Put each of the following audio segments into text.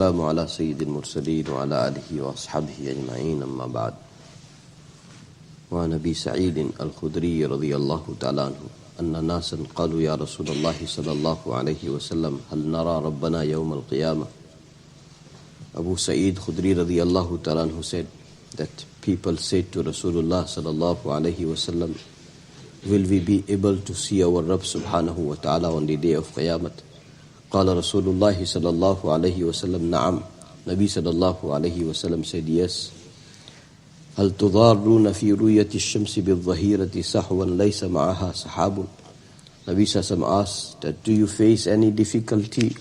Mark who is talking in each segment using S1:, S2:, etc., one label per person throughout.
S1: السلام على سيد المرسلين وعلى آله وأصحابه أجمعين أما بعد. وعن أبي سعيد الخدري رضي الله تعالى عنه أن ناسا قالوا يا رسول الله صلى الله عليه وسلم هل نرى ربنا يوم القيامة. Abu Sa'id Khudri radiyallahu ta'ala anhu said that people said to Rasulullah sallallahu alayhi wasallam, will we be able to see our Rabb subhanahu wa ta'ala on the day of Qiyamah? قال رسول الله صلى الله عليه وسلم نعم. Nabi sallallahu alayhi wasallam said yes. هل تضارون في رؤية الشمس بالظهيرة سحوا ليس معها سحاب. Nabi sallallahu alayhi wasallam asked that do you face any difficulty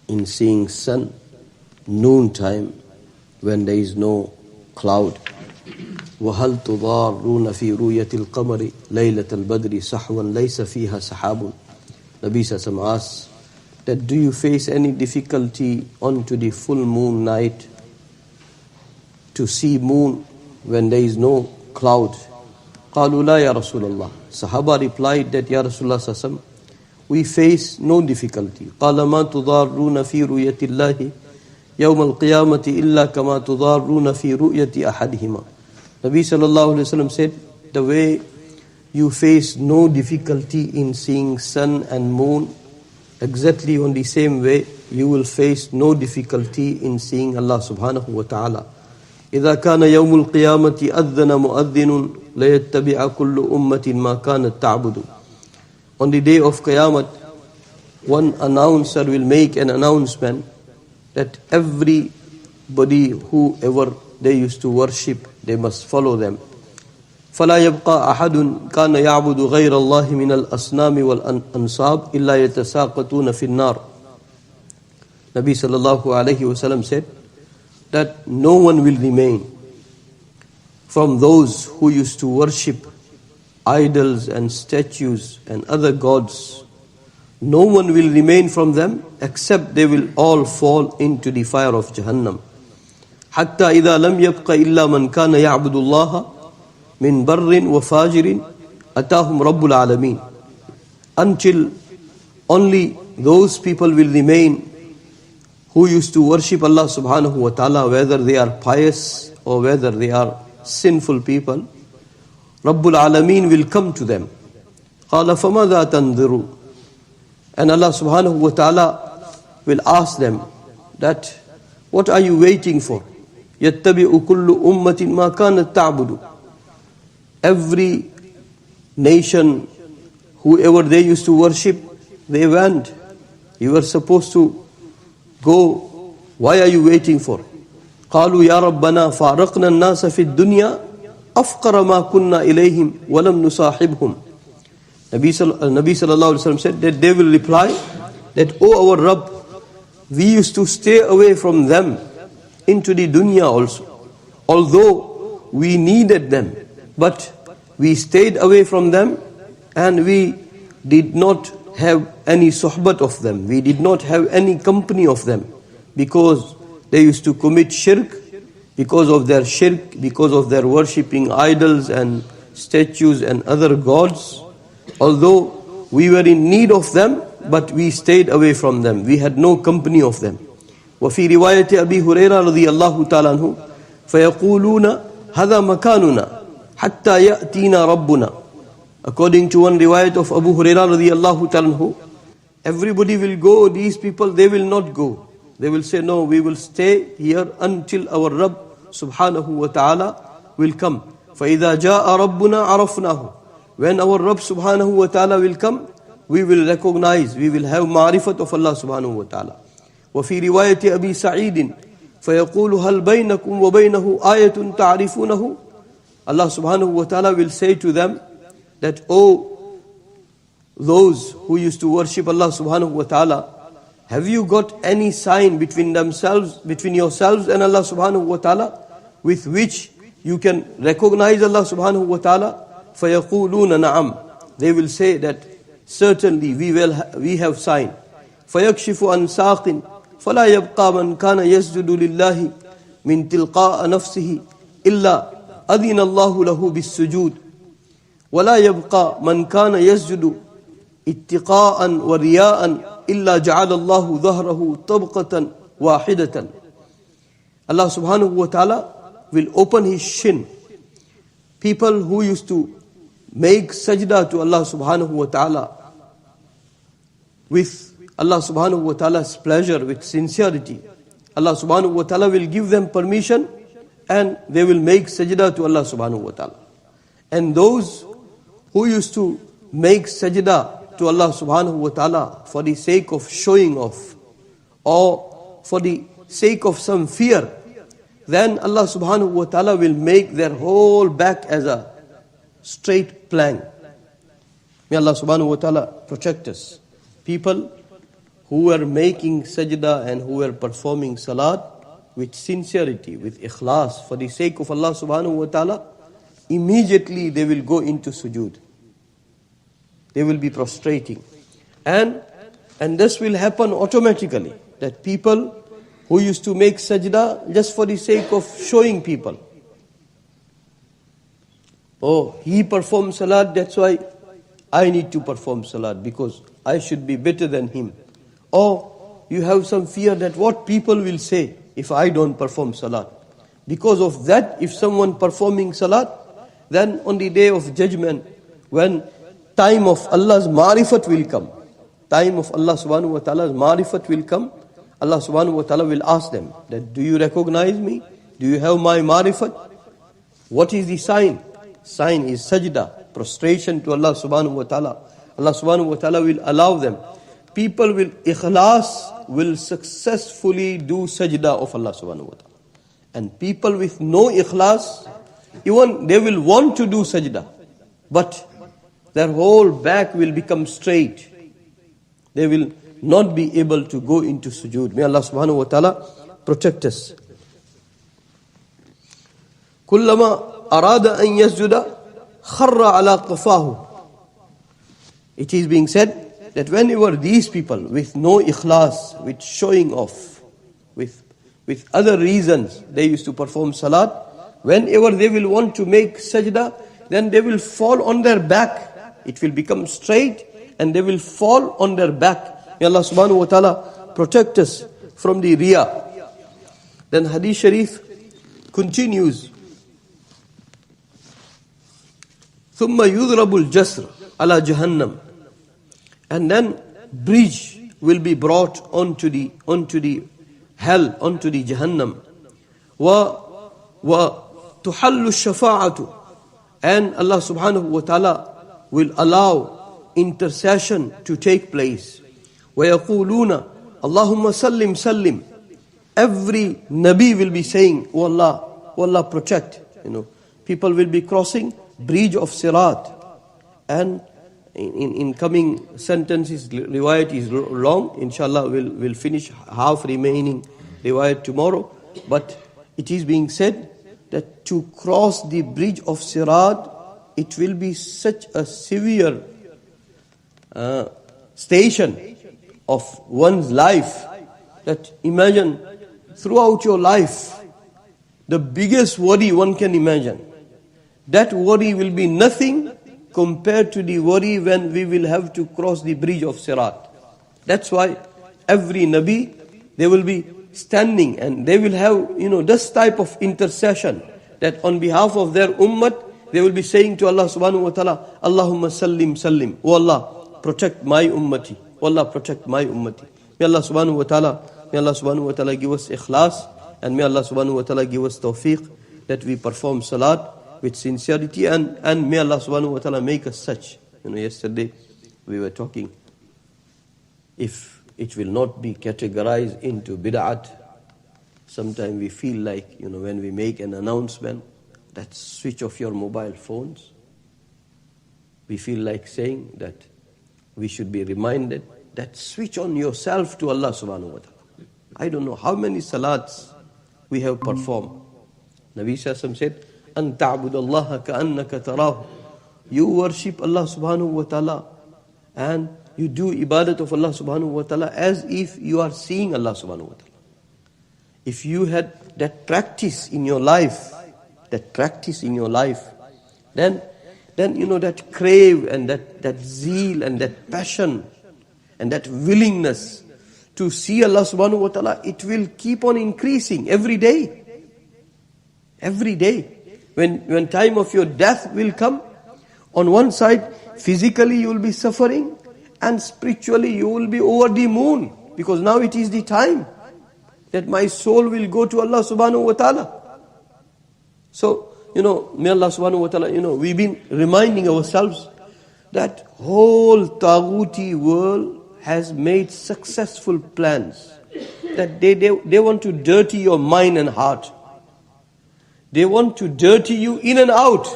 S1: in seeing sun noontime when there is no cloud. وهل تضارون في رؤية القمر ليلة البدر سحوا ليس فيها سحاب. Nabi sallallahu alayhi wasallam asked that do you face any difficulty onto the full moon night to see moon when there is no cloud? قالوا لا يا رسول الله. Sahaba replied that Ya Rasulullah sallallahu we face no difficulty. قال ما تضارون في رؤية الله يوم القيامة إلا كما تضارون في رؤية أحدهما. Nabi sallallahu alayhi wasallam said the way you face no difficulty in seeing sun and moon, exactly on the same way you will face no difficulty in seeing Allah subhanahu wa ta'ala. إذا كان يوم القيامة أذن مؤذن ليتبع كل أمة ما كانت تعبد. On the day of Qiyamah, one announcer will make an announcement that everybody whoever they used to worship, they must follow them. فلا يبقى أحد كان يعبد غير الله من الأصنام والأنصاب إلا يتساقطون في النار. Nabi sallallahu alayhi wasallam said that no one will remain from those who used to worship idols and statues and other gods. No one will remain from them except they will all fall into the fire of Jahannam. حتى إذا لم يبق إلا من كان يعبد الله من بر وفاجر أتاهم رب العالمين. Until only those people will remain who used to worship Allah subhanahu wa ta'ala, whether they are pious or whether they are sinful people. Rabbul Alameen will come to them. قال فماذا تنظروا. And Allah subhanahu wa ta'ala will ask them that what are you waiting for? يتبع كل أمة ما كانت تعبد. Every nation, whoever they used to worship, they went. You were supposed to go. Why are you waiting for? قالوا يا ربنا فارقنا الناس في الدنيا أفقر ما كنا إليهم ولم نصاحبهم. Nabi sallallahu alayhi wasallam said that they will reply that, oh our Rabb, we used to stay away from them into the dunya also. Although we needed them, but we stayed away from them and we did not have any sohbat of them. We did not have any company of them because they used to commit shirk, because of their shirk, because of their worshipping idols and statues and other gods. Although we were in need of them, but we stayed away from them. We had no company of them. وفي رواية أبي هريرة رضي الله تعالى عنه فيقولون هذا مكاننا حتى يأتينا ربنا. According to one riwayat of Abu Hurairah radiyallahu ta'ala anhu, everybody will go, these people they will not go. They will say no, we will stay here until our Rabb subhanahu wa ta'ala will come. فإذا جاء ربنا عرفناه. When our Rabb subhanahu wa ta'ala will come, we will recognize, we will have ma'rifat of Allah subhanahu wa ta'ala. وفي رواية أبي سعيد فيقول هل بينكم وبينه آية تعرفونه. Allah subhanahu wa ta'ala will say to them that, oh, those who used to worship Allah subhanahu wa ta'ala, have you got any sign between yourselves and Allah subhanahu wa ta'ala with which you can recognize Allah subhanahu wa ta'ala? فَيَقُولُونَ نَعَمْ. They will say that certainly we have sign. فَيَكْشِفُ عَنْ سَاقٍ فَلَا يَبْقَى مَنْ كَانَ يَسْجُدُ لِلَّهِ مِنْ تِلْقَاءَ نَفْسِهِ إِلَّا أذن الله له بالسجود ولا يبقى من كان يسجد اتقاء ورياء إلا جعل الله ظهره طبقة
S2: wahidatan. Allah subhanahu wa ta'ala will open his shin. People who used to make sajda to Allah subhanahu wa ta'ala with Allah subhanahu wa ta'ala's pleasure, with sincerity, Allah subhanahu wa ta'ala will give them permission and they will make sajda to Allah subhanahu wa ta'ala. And those who used to make sajda to Allah subhanahu wa ta'ala for the sake of showing off or for the sake of some fear, then Allah subhanahu wa ta'ala will make their whole back as a straight plank. May Allah subhanahu wa ta'ala protect us. People who were making sajda and who were performing salat with sincerity, with ikhlas, for the sake of Allah subhanahu wa ta'ala, immediately they will go into sujood. They will be prostrating. And this will happen automatically. That people who used to make sajda just for the sake of showing people. Oh, he performed salat, that's why I need to perform salat because I should be better than him. Or you have some fear that what people will say if I don't perform salat. Because of that, if someone performing salat, then on the day of judgment, when time of Allah's ma'rifat will come, time of Allah subhanahu wa ta'ala's ma'rifat will come, Allah subhanahu wa ta'ala will ask them that, do you recognize me? Do you have my ma'rifat? What is the sign? Sign is sajda, prostration to Allah subhanahu wa ta'ala. Allah subhanahu wa ta'ala will allow them. People will ikhlas, will successfully do sajda of Allah subhanahu wa ta'ala. And people with no ikhlas, even they will want to do sajda, but their whole back will become straight. They will not be able to go into sujood. May Allah subhanahu wa ta'ala protect us. Kullama arada an yasjuda kharra ala qafahu. It is being said that whenever these people with no ikhlas, with showing off, with other reasons, they used to perform salat, whenever they will want to make sajda, then they will fall on their back. It will become straight and they will fall on their back. May Allah subhanahu wa ta'ala protect us from the riya. Then hadith sharif continues. ثُمَّ يُضْرَبُ الْجَسْرَ عَلَى جَهَنَّمْ. And then bridge will be brought onto the hell, onto the Jahannam. وَتُحَلُّ الشَّفَاعَةُ. And Allah subhanahu wa ta'ala will allow intercession to take place. وَيَقُولُونَ اللَّهُمَّ سَلِّمْ سَلِّمْ. Every Nabi will be saying, oh Allah protect. People will be crossing bridge of Sirat. And in coming sentences, riwayat is long. Inshallah, we'll finish half remaining riwayat tomorrow. But it is being said that to cross the bridge of Sirat, it will be such a severe station of one's life that imagine throughout your life, the biggest worry one can imagine, that worry will be nothing compared to the worry when we will have to cross the bridge of Sirat. That's why every Nabi, they will be standing and they will have, this type of intercession that on behalf of their ummah, they will be saying to Allah subhanahu wa ta'ala, Allahumma sallim sallim. Oh Allah, protect my ummati. Oh Allah, protect my ummati. May Allah subhanahu wa ta'ala give us ikhlas, and may Allah subhanahu wa ta'ala give us tawfiq that we perform salat with sincerity, and may Allah subhanahu wa ta'ala make us such. Yesterday we were talking, if it will not be categorized into bid'at, sometimes we feel like, when we make an announcement, that switch off your mobile phones. We feel like saying that we should be reminded that switch on yourself to Allah subhanahu wa ta'ala. I don't know how many salats we have performed. Nabi Sallallahu said, أَن تَعْبُدَ اللَّهَ كَأَنَّكَ تَرَاهُ. You worship Allah subhanahu wa ta'ala and you do ibadat of Allah subhanahu wa ta'ala as if you are seeing Allah subhanahu wa ta'ala. If you had that practice in your life, then that crave and that zeal and that passion and that willingness to see Allah subhanahu wa ta'ala, it will keep on increasing every day. Every day. When time of your death will come, on one side, physically you will be suffering, and spiritually you will be over the moon. Because now it is the time that my soul will go to Allah subhanahu wa ta'ala. So, may Allah subhanahu wa ta'ala, we've been reminding ourselves that whole Taghuti world has made successful plans. That they want to dirty your mind and heart. They want to dirty you in and out.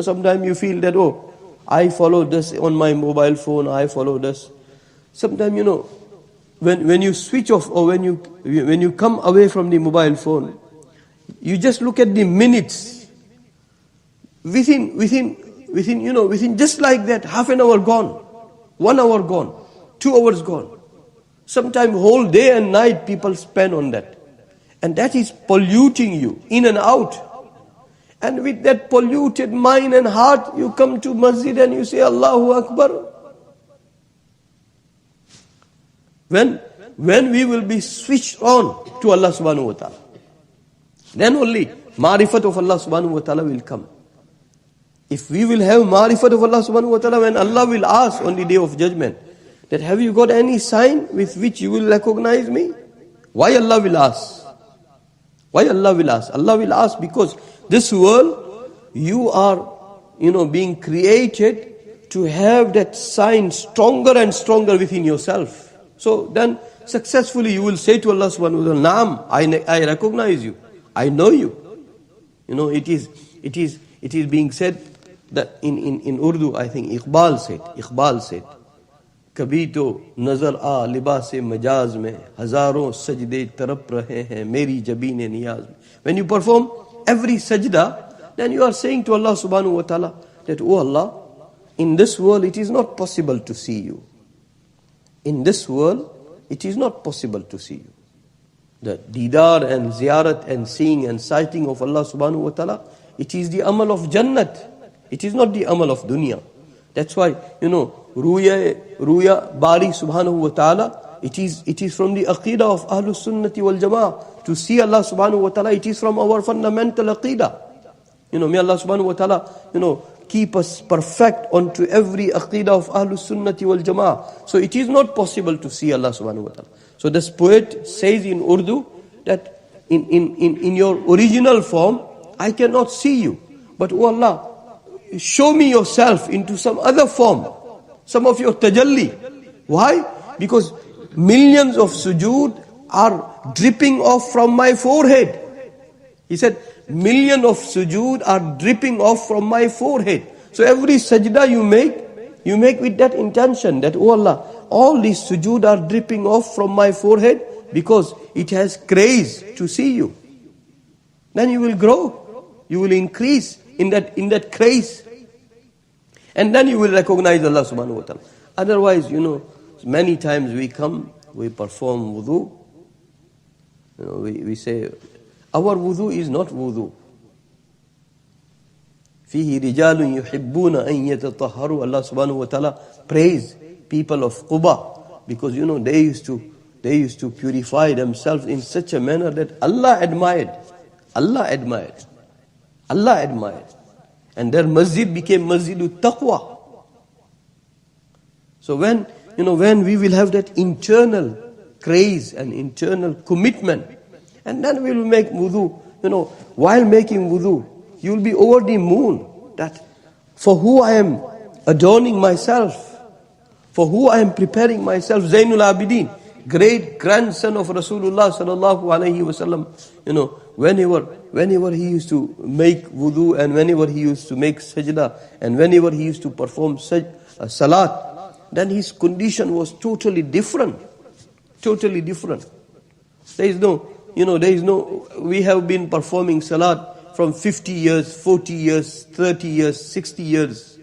S2: Sometimes you feel that, I follow this on my mobile phone, I follow this. Sometimes, when you switch off or when you come away from the mobile phone, you just look at the minutes. Within just like that, half an hour gone, 1 hour gone, 2 hours gone. Sometimes whole day and night people spend on that. And that is polluting you in and out. And with that polluted mind and heart, you come to masjid and you say, Allahu Akbar. When we will be switched on to Allah subhanahu wa ta'ala, then only ma'rifat of Allah subhanahu wa ta'ala will come. If we will have ma'rifat of Allah subhanahu wa ta'ala, when Allah will ask on the day of judgment, that have you got any sign with which you will recognize me? Why Allah will ask? Why Allah will ask? Allah will ask because this world, you are, being created to have that sign stronger and stronger within yourself. So then successfully you will say to Allah subhanahu wa ta'ala, Naam, I recognize you. I know you. It is being said that in Urdu, I think Iqbal said, कभी तो नजर आ लिबास मजाज में हजारों सजदे तरप रहे हैं मेरी जबीन नियाज में. When you perform every sajda, then you are saying to Allah subhanahu wa ta'ala that, oh Allah, in this world it is not possible to see you. In this world it is not possible to see you. The didar and ziyarat and seeing and sighting of Allah subhanahu wa ta'ala, it is the amal of Jannat. It is not the amal of dunya. That's why, Ruya Bari subhanahu wa ta'ala, it is from the aqidah of Ahlus Sunnati wal Jama'ah. To see Allah subhanahu wa ta'ala, it is from our fundamental aqidah. May Allah subhanahu wa ta'ala, keep us perfect onto every aqidah of Ahlus Sunnati wal Jama'ah. So it is not possible to see Allah subhanahu wa ta'ala. So this poet says in Urdu that in your original form, I cannot see you. But oh Allah, show me yourself into some other form, some of your tajalli. Why? Because millions of sujood are dripping off from my forehead. He said, millions of sujood are dripping off from my forehead. So every sajda you make with that intention that, oh Allah, all these sujood are dripping off from my forehead because it has craze to see you. Then you will grow, you will increase in that craze. And then you will recognize Allah subhanahu wa ta'ala. Otherwise, many times we come, we perform wudu. We say, our wudu is not wudu. فِيهِ رِجَالٌ يُحِبُّونَ أَن يَتَطَهَّرُوا. Allah subhanahu wa ta'ala praise people of Quba because, they used to purify themselves in such a manner that Allah admired. Allah admired. Allah admired. And their masjid became masjidut taqwa. So when we will have that internal craze and internal commitment, and then we will make wudu, while making wudu, you will be over the moon that for who I am adorning myself, for who I am preparing myself. Zainul Abidin, great grandson of Rasulullah Salalahu, Alaihi'waslaam, whenever he used to make wudu and whenever he used to make sajda and whenever he used to perform salat, then his condition was totally different. Totally different. There is no, we have been performing salat from 50 years, 40 years, 30 years, 60 years.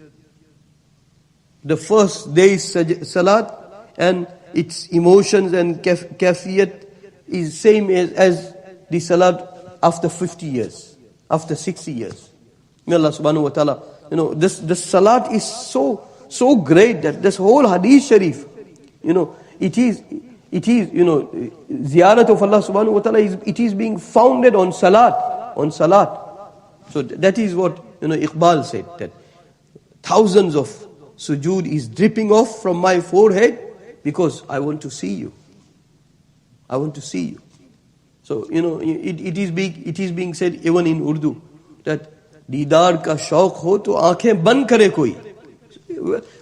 S2: The first day's salat and its emotions and kafiyat is same as the salat after 50 years, after 60 years. May Allah subhanahu wa ta'ala, this salat is so great that this whole hadith sharif, it it is, ziyarat of Allah subhanahu wa ta'ala, it is being founded on salat. So that is what, Iqbal said, that thousands of sujood is dripping off from my forehead because I want to see you. I want to see you. So, it is being said even in Urdu, that Didar ka shauq ho to aankhein band kare koi.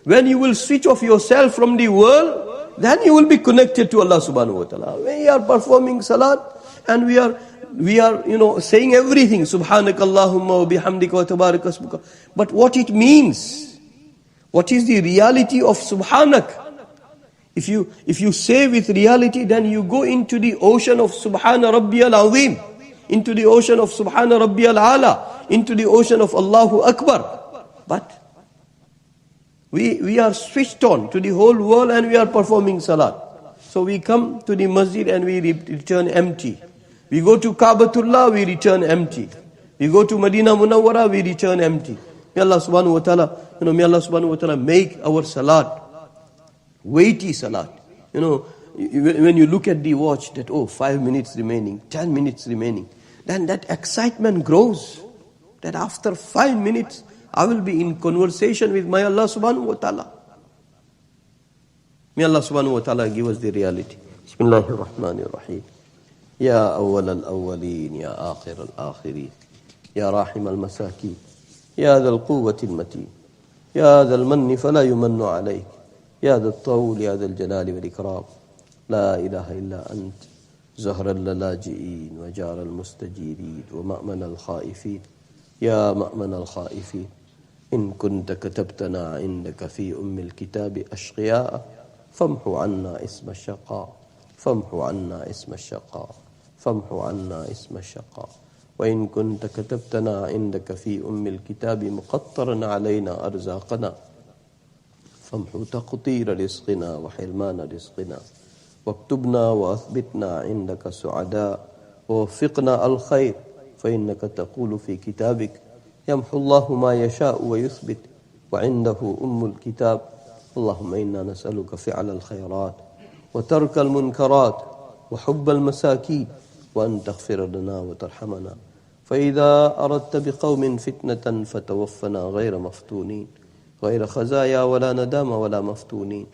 S2: When you will switch off yourself from the world, then you will be connected to Allah subhanahu wa ta'ala. We are performing salat and we are saying everything. Subhanakallahumma wa bihamdika wa tabarak asmuka. But what it means, what is the reality of Subhanak? If you say with reality, then you go into the ocean of Subhana Rabbiyal Azim, into the ocean of Subhana Rabbiyal Ala, into the ocean of Allahu Akbar. But we are switched on to the whole world and we are performing salat. So we come to the masjid and we return empty. We go to Kaabatullah, we return empty. We go to Madinah Munawwara, we return empty. May Allah subhanahu wa ta'ala make our salat weighty salat. When you look at the watch that 5 minutes remaining, 10 minutes remaining, then that excitement grows. That after 5 minutes I will be in conversation with my Allah subhanahu wa ta'ala. May Allah subhanahu wa ta'ala give us the reality. Bismillahir Rahmanir Rahim. Ya awwal al-awwalin, ya akhir al-akhirin, ya rahim al-masakin, ya dhal quwwati al-matin, ya dhal manni fala yumannu alayk, ya dhal tawul, ya dhal jalali wal ikram. La ilaha illa ant, zahra al-laji'in, wa jar al-mustajirin, wa ma'man al-khaifin, ya ma'man al-khaifin. إن كنت كتبتنا عندك في الكتاب أشقياء فامحو عنا اسم الشقاء فامحو عنا اسم الشقاء فامحو عنا اسم الشقاء وإن كنت كتبتنا عندك في الكتاب مقطرا علينا أرزاقنا فامحو تقطير رزقنا وحرمان رزقنا واكتبنا وأثبتنا عندك سعداء ووفقنا الخير فإنك تقول في كتابك يمحو الله ما يشاء ويثبت وعنده الكتاب. اللهم إنا نسألك فعل الخيرات وترك المنكرات وحب المساكين وأن تغفر لنا وترحمنا فإذا أردت بقوم فتنة فتوفنا غير مفتونين غير خزايا ولا ندام ولا مفتونين.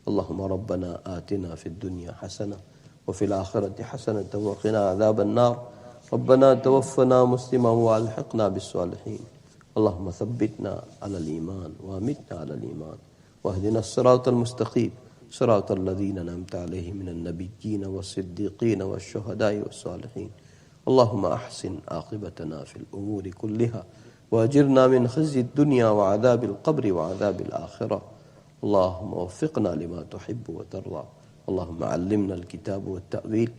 S2: اللهم ربنا آتنا في الدنيا حسنة وفي الآخرة حسنة وقنا عذاب النار. ربنا توفنا مسلما والحقنا بالصالحين. اللهم ثبتنا على الإيمان وامتنا على الإيمان واهدنا الصراط المستقيم صراط الذين أنعمت عليهم من النبيين والصديقين والشهداء والصالحين. اللهم أحسن عاقبتنا في الأمور كلها وأجرنا من خزي الدنيا وعذاب القبر وعذاب الآخرة. اللهم وفقنا لما تحب وترضى. اللهم علمنا الكتاب والتأويل.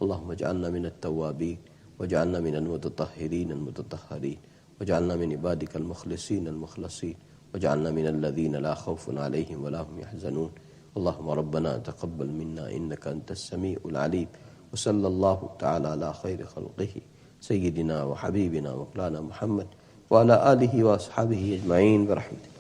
S2: اللهم اجعلنا من التوابين واجعلنا من المتطهرين المتطهرين واجعلنا من عبادك المخلصين المخلصين واجعلنا من الذين لا خوف عليهم ولا هم يحزنون. اللهم ربنا تقبل منا إنك أنت السميع العليم. وصلى الله تعالى على خير خلقه سيدنا وحبيبنا مولانا محمد وعلى آله وأصحابه أجمعين برحمتك.